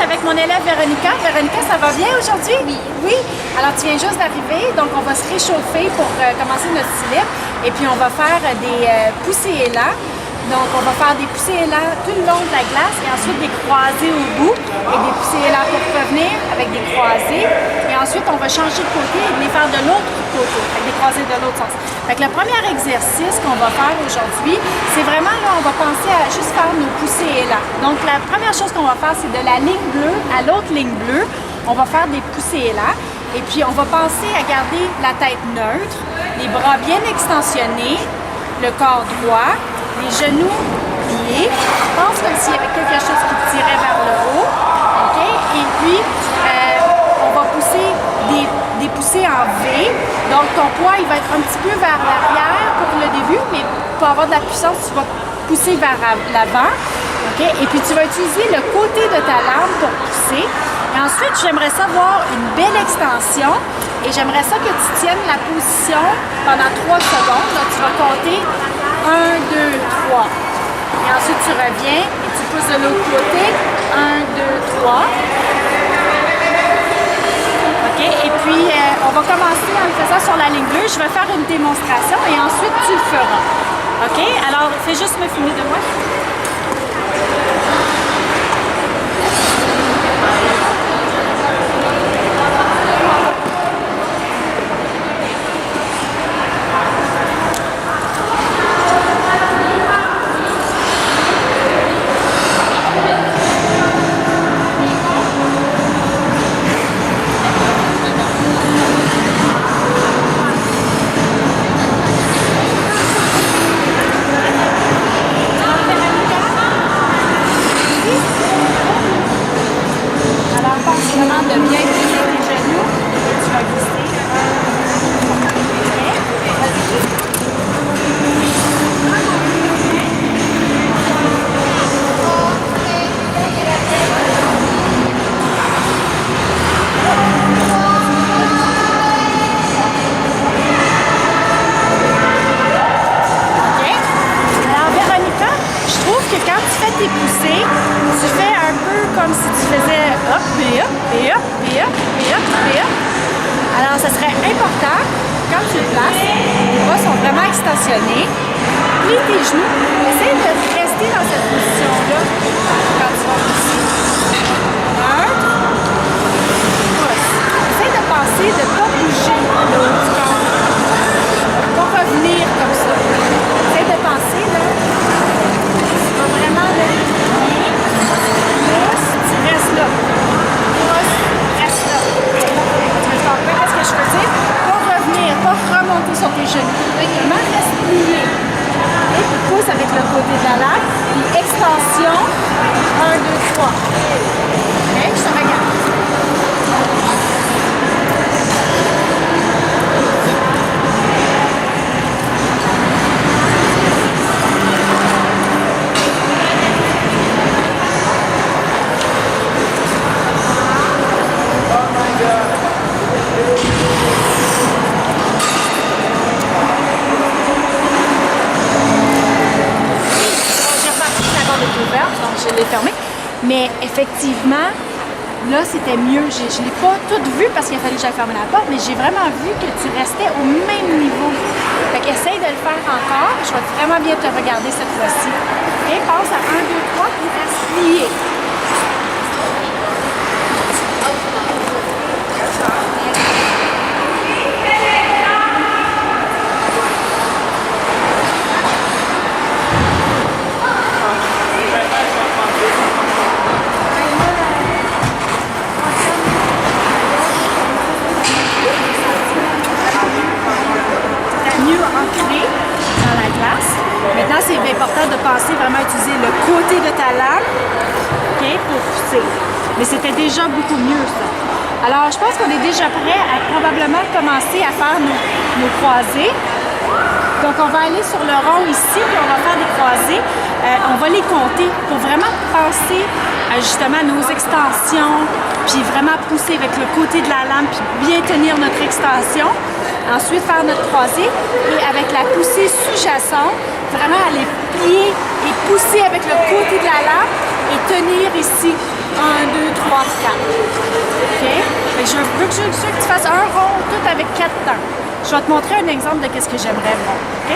suis avec mon élève Véronica. Véronica, ça va bien aujourd'hui? Oui. Oui? Alors, tu viens juste d'arriver, donc on va se réchauffer pour commencer notre slip. Et puis, on va faire des poussées élans. Donc, on va faire des poussées élans tout le long de la glace et ensuite des croisées au bout et des poussées élans pour revenir avec des croisées. Et ensuite, on va changer de côté et les faire de l'autre côté, avec des croisées de l'autre sens. Fait que le premier exercice qu'on va faire aujourd'hui, c'est vraiment là, on va penser à juste faire nos poussées élans. Donc, la première chose qu'on va faire, c'est de la ligne bleue à l'autre ligne bleue, on va faire des poussées élans. Et puis, on va penser à garder la tête neutre, les bras bien extensionnés, le corps droit, les genoux pliés. Pense comme s'il y avait quelque chose qui tirait vers le haut. OK? Et puis, on va pousser des poussées en V. Donc, ton poids, il va être un petit peu vers l'arrière pour le début, mais pour avoir de la puissance, tu vas pousser vers l'avant. OK? Et puis, tu vas utiliser le côté de ta lame pour pousser. Et ensuite, j'aimerais ça voir une belle extension. Et j'aimerais ça que tu tiennes la position pendant 3 secondes. Donc, tu vas compter 1, 2, 3. Et ensuite, tu reviens et tu pousses de l'autre côté. 1, 2, 3. OK? Et puis, on va commencer en le faisant sur la ligne bleue. Je vais faire une démonstration et ensuite, tu le feras. OK? Alors, fais juste me filmer de moi. De bien plier tes genoux et tu vas glisser. OK? Alors, Véronica, je trouve que quand tu fais tes poussées, tu fais un peu comme si tu faisais hop, et hop, et hop, et hop, et hop, et hop. Alors, ça serait important, quand tu le places, les bras sont vraiment extensionnés. Plie tes genoux. Essaye de rester dans cette position-là quand tu vas pousser. Pousse. Essaye de penser de ne pas bouger le haut du corps. De ne pas revenir comme ça. Essaye de penser, là. Tu vas vraiment le plier. Pousse, tu restes là. Pousse, reste là. Tu comprends ce que je veux dire? Pas revenir, pas remonter sur tes genoux. Vraiment reste plié. Et puis pousse avec le côté de la lame. Puis extension. 1, 2, 3. OK? Je te regarde. Donc je l'ai fermé. Mais effectivement, là, c'était mieux. Je ne l'ai pas tout vu parce qu'il a fallu que j'aille fermer la porte, mais j'ai vraiment vu que tu restais au même niveau. Fait qu'essaye de le faire encore. Je vais vraiment bien te regarder cette fois-ci. OK? Passe à 1, 2, 3, puis reste plié. Maintenant, c'est important de penser vraiment à utiliser le côté de ta lame, okay, pour pousser. Mais c'était déjà beaucoup mieux, ça. Alors, je pense qu'on est déjà prêt à probablement commencer à faire nos croisées. Donc, on va aller sur le rond ici, puis on va faire des croisées. On va les compter pour vraiment penser à justement nos extensions, puis vraiment pousser avec le côté de la lame, puis bien tenir notre extension. Ensuite, faire notre croisée et avec la poussée sous-jacente, vraiment aller plier et pousser avec le côté de la lame et tenir ici. 1, 2, 3, 4. OK? Fait que je veux que tu fasses un rond tout avec 4 temps. Je vais te montrer un exemple de ce que j'aimerais voir. OK?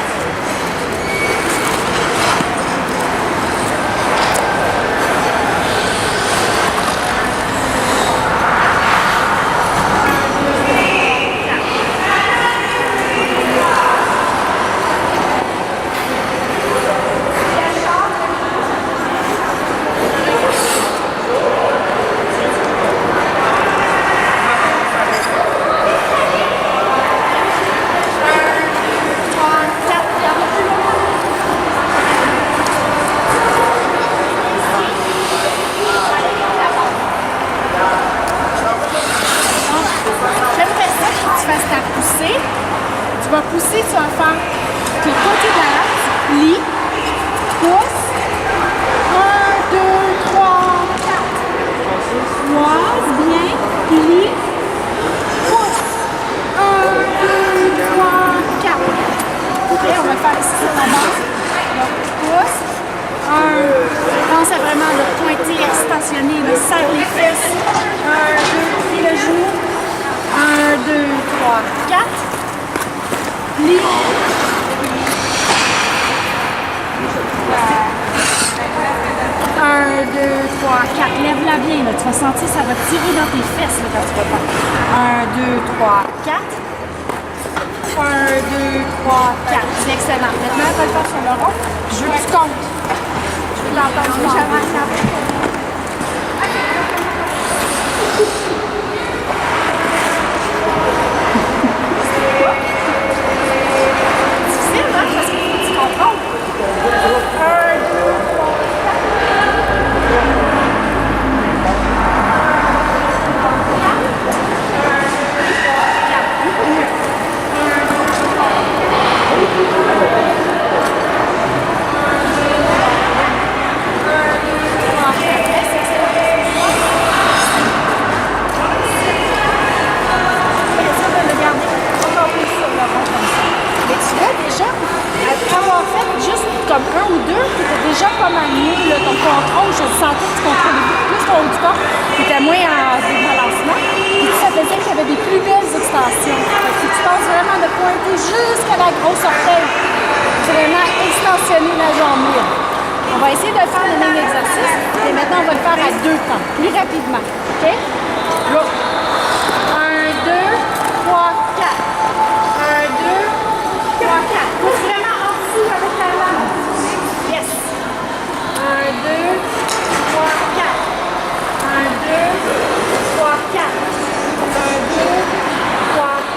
Tu vas pousser, tu vas faire le côté de la latte, plie, pousse, 1, 2, 3, 4. Croise bien, plie, pousse, 1, 2, 3, 4. Ok, on va faire ici sur la base. Donc, pousse, 1, pense à vraiment le pointer, extensionner, le serre les fesses, 1, 2, plie le genou, 1, 2, 3, 4. Plie. 1, 2, 3, 4. Lève-la bien. Là. Tu vas sentir ça va tirer dans tes fesses là, quand tu vas faire. 1, 2, 3, 4. 1, 2, 3, 4. C'est excellent. Maintenant, on va le faire sur le rond. Je veux que tu comptes. Je veux l'entendre. Comme un ou deux, tu étais déjà pas mal mieux, là, ton contrôle, je sentais que tu contrôlais plus ton haut du corps, tu étais moins en débalancement, et ça faisait qu'il y avait des plus belles extensions. Si tu penses vraiment de pointer jusqu'à la grosse orteil, vraiment extensionner la jambe libre. On va essayer de faire le même exercice, et maintenant on va le faire à 2 temps, plus rapidement. OK? Go! 1, 2, 3, 4. 1, 2, 3, 4. Pousse vraiment en dessous avec la lame. 1, 2, 3, 4. 1, 2, 3,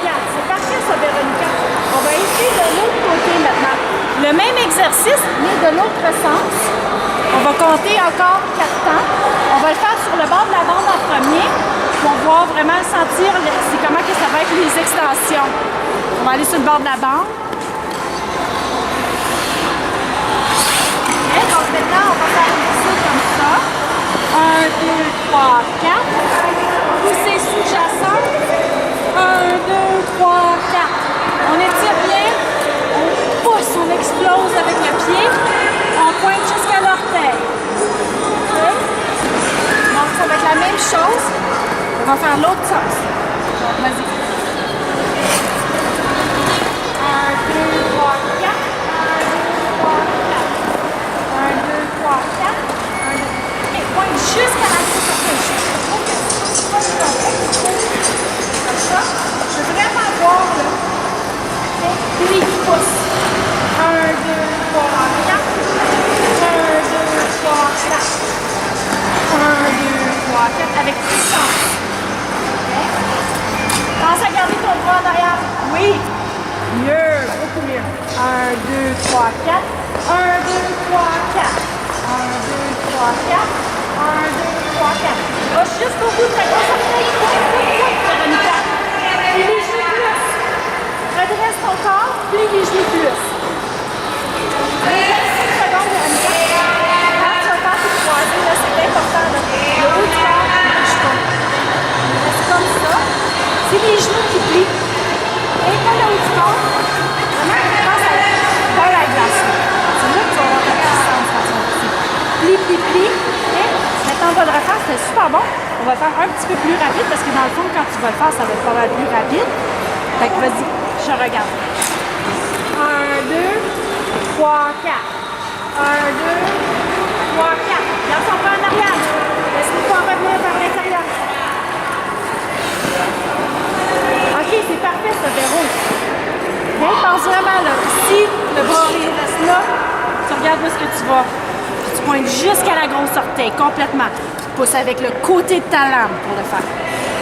4. C'est parfait ça, Véronica. On va essayer de l'autre côté maintenant. Le même exercice, mais de l'autre sens. On va compter encore 4 temps. On va le faire sur le bord de la bande en premier pour voir vraiment sentir comment que ça va être les extensions. On va aller sur le bord de la bande. Donc maintenant, on va faire un poussée comme ça. 1, 2, 3, 4. Poussée sous-jacente. 1, 2, 3, 4. On étire bien. On pousse, on explose avec le pied. On pointe jusqu'à l'orteil. Okay. Donc ça va être la même chose. On va faire l'autre sens. Donc vas-y. 1, 2, 3, 4. 4. Et pointe jusqu'à la grosse orteil. Comme ça. Je veux vraiment voir là. Plie, pousse. 1, 2, 3, 4. 1, 2, 3, 4. 1, 2, 3, 4. Avec puissance. Okay. Pense à garder ton bras en arrière. Oui. Mieux. Beaucoup mieux. 1, 2, 3, 4. 1, 2, 3, 4. 1, 2, 3, 4. 1, 2, 3, 4. Va jusqu'au bout de ta grosse orteil. Véronica. Plie les genoux plus. Redresse ton corps. Plie les genoux plus. 25 secondes, Véronica. Quand tu vas faire tes croisés, là, c'est important. Là. Le haut du corps, les cheveux. Reste comme ça. C'est les genoux qui plient. Et pas le haut du corps. Vraiment, pense à la glace. C'est là que tu vas avoir ta puissance quand tu vas pousser. Plie, plie, plie. Et c'était super bon. On va faire un petit peu plus rapide parce que dans le fond, quand tu vas le faire, ça va être pas mal plus rapide. Fait que vas-y, je regarde. 1, 2, 3, 4. 1, 2, 3, 4. Regarde son pas en arrière. Laisse-nous pas revenir vers l'intérieur. OK, c'est parfait, ça, Véro. Okay, pense vraiment, là, si le bras reste là, tu regardes où est-ce que tu vas. Puis tu pointes jusqu'à la grosse orteil, complètement. Tu pousses avec le côté de ta lame pour le faire.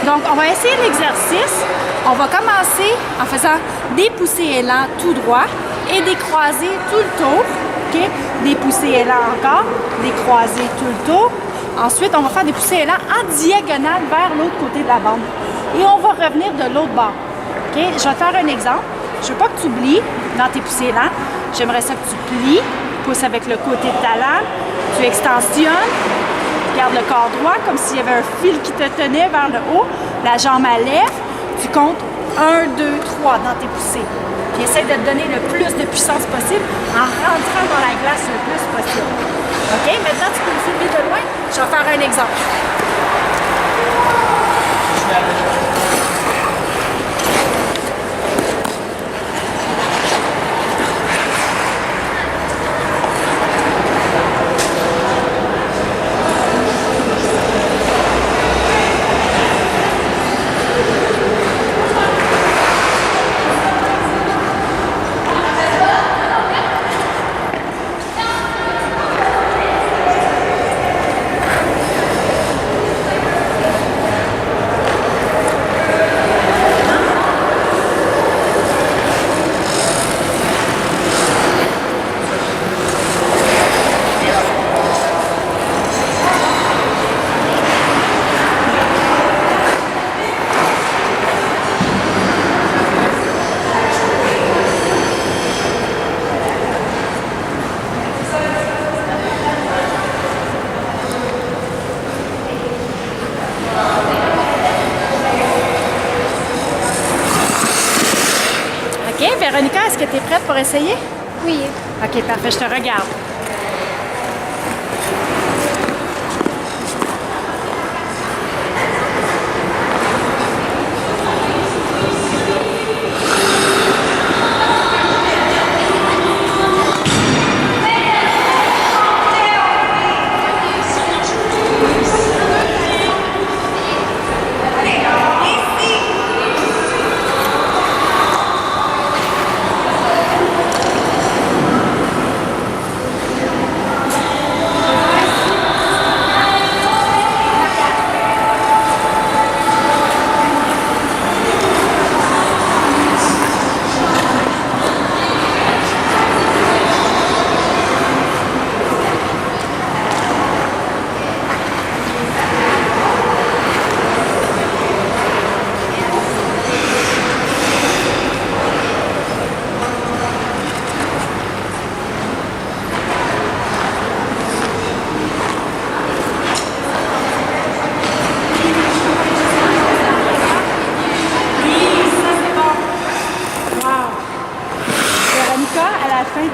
Donc, on va essayer l'exercice. On va commencer en faisant des poussées élans tout droit et des croisés tout le tour. Okay? Des poussées élans encore, des croisés tout le tour. Ensuite, on va faire des poussées élans en diagonale vers l'autre côté de la bande. Et on va revenir de l'autre bord. Okay? Je vais te faire un exemple. Je veux pas que tu oublies dans tes poussées élans. J'aimerais ça que tu plies, pousses avec le côté de ta lame, tu extensionnes, garde le corps droit comme s'il y avait un fil qui te tenait vers le haut, la jambe à lèvres, tu comptes 1, 2, 3 dans tes poussées. Puis essaie de te donner le plus de puissance possible en rentrant dans la glace le plus possible. OK? Maintenant, tu peux le filmer de loin. Je vais faire un exemple. Véronica, est-ce que tu es prête pour essayer? Oui. OK, parfait, je te regarde.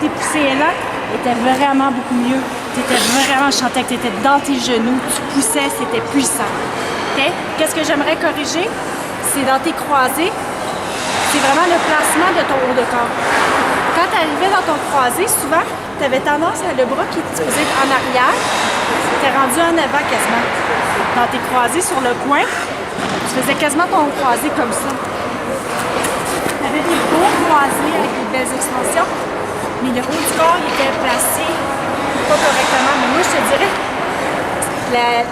Tes poussées là étaient vraiment beaucoup mieux. Je sentais que tu étais dans tes genoux, tu poussais, c'était puissant. Okay? Qu'est-ce que j'aimerais corriger? C'est dans tes croisés, c'est vraiment le placement de ton haut de corps. Quand tu arrivais dans ton croisé, souvent, tu avais tendance à le bras qui te faisait en arrière, tu es rendu en avant quasiment. Dans tes croisés sur le coin, tu faisais quasiment ton croisé comme ça. Tu avais des beaux croisés avec des belles extensions. Mais le haut du corps il était placé pas correctement. Mais moi, je te dirais,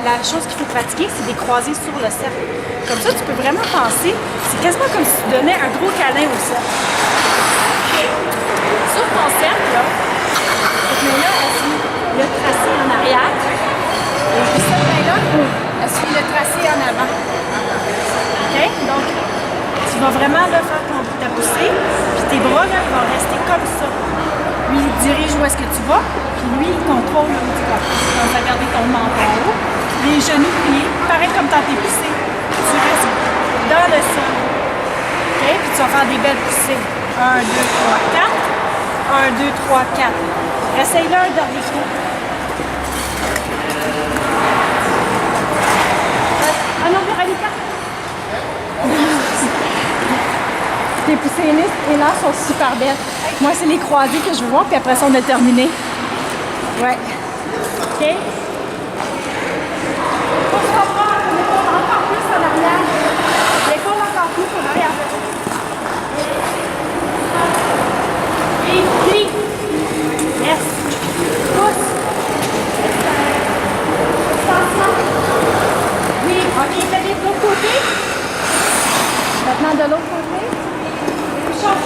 la chose qu'il faut pratiquer, c'est des croisés sur le cercle. Comme ça, tu peux vraiment penser, c'est quasiment comme si tu donnais un gros câlin au cercle. Sur ton cercle, là, cette main-là, elle suit le tracé en arrière. Et puis cette main-là, elle suit le tracé en avant. OK? Donc, tu vas vraiment là, faire ta poussée, puis tes bras là, vont rester comme ça. Lui, il dirige où est-ce que tu vas, puis lui, il contrôle le haut du corps. Donc, tu vas garder ton menton haut, les genoux pliés, pareil comme dans tes poussées. Tu restes dans le sol. OK? Puis tu vas faire des belles poussées. 1, 2, 3, 4. 1, 2, 3, 4. Essaye-le un dernier coup. élans sont super belles. Moi, c'est les croisés que je veux voir, puis après ça, on a terminé. Ouais. OK? On se reprend, on épaule encore plus en arrière. L'épaule encore plus en arrière. Et yes. Pousse. Extension. Oui, OK, fais de l'autre côté. Maintenant de l'autre côté. Change.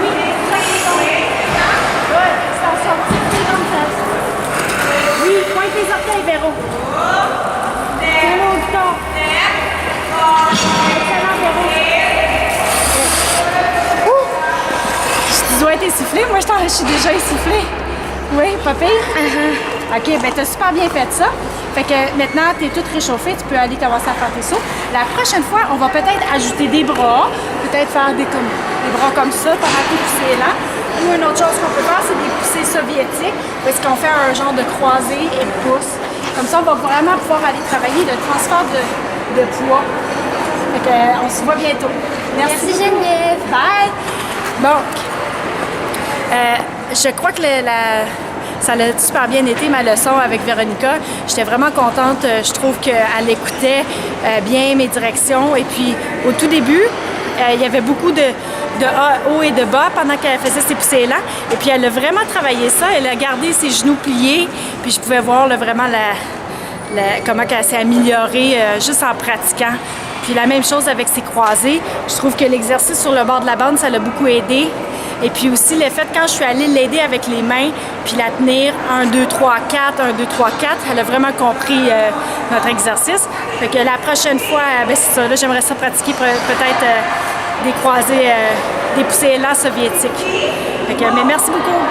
Oui, good. Extension. Tire tes jambes fesses. Oui, pointe tes orteils, Véro. Tiens le haut du corps. Excellent, Véro. Tu dois être essoufflée. Moi, je suis déjà essoufflée. Oui, pas pire? OK, ben tu as super bien fait ça. Fait que maintenant, tu es toute réchauffée, tu peux aller commencer à faire tes sauts. La prochaine fois, on va peut-être ajouter des bras, peut-être faire des bras comme ça pendant tes poussées là. Ou une autre chose qu'on peut faire, c'est des poussées soviétiques, parce qu'on fait un genre de croisée et pousse. Comme ça, on va vraiment pouvoir aller travailler le transfert de poids. Fait que, on se voit bientôt. Merci Geneviève. Bye! Donc, je crois que ça a super bien été ma leçon avec Véronica. J'étais vraiment contente. Je trouve qu'elle écoutait bien mes directions. Et puis, au tout début, il y avait beaucoup de haut et de bas pendant qu'elle faisait ses poussées-là. Et puis, elle a vraiment travaillé ça. Elle a gardé ses genoux pliés. Puis, je pouvais voir là, vraiment comment elle s'est améliorée juste en pratiquant. Puis, la même chose avec ses croisés. Je trouve que l'exercice sur le bord de la bande, ça l'a beaucoup aidé. Et puis aussi, le fait, quand je suis allée l'aider avec les mains, puis la tenir 1, 2, 3, 4, 1, 2, 3, 4, elle a vraiment compris notre exercice. Fait que la prochaine fois, ben c'est ça, là, j'aimerais ça pratiquer peut-être des croisés, des poussées élans soviétiques. Fait que, mais merci beaucoup.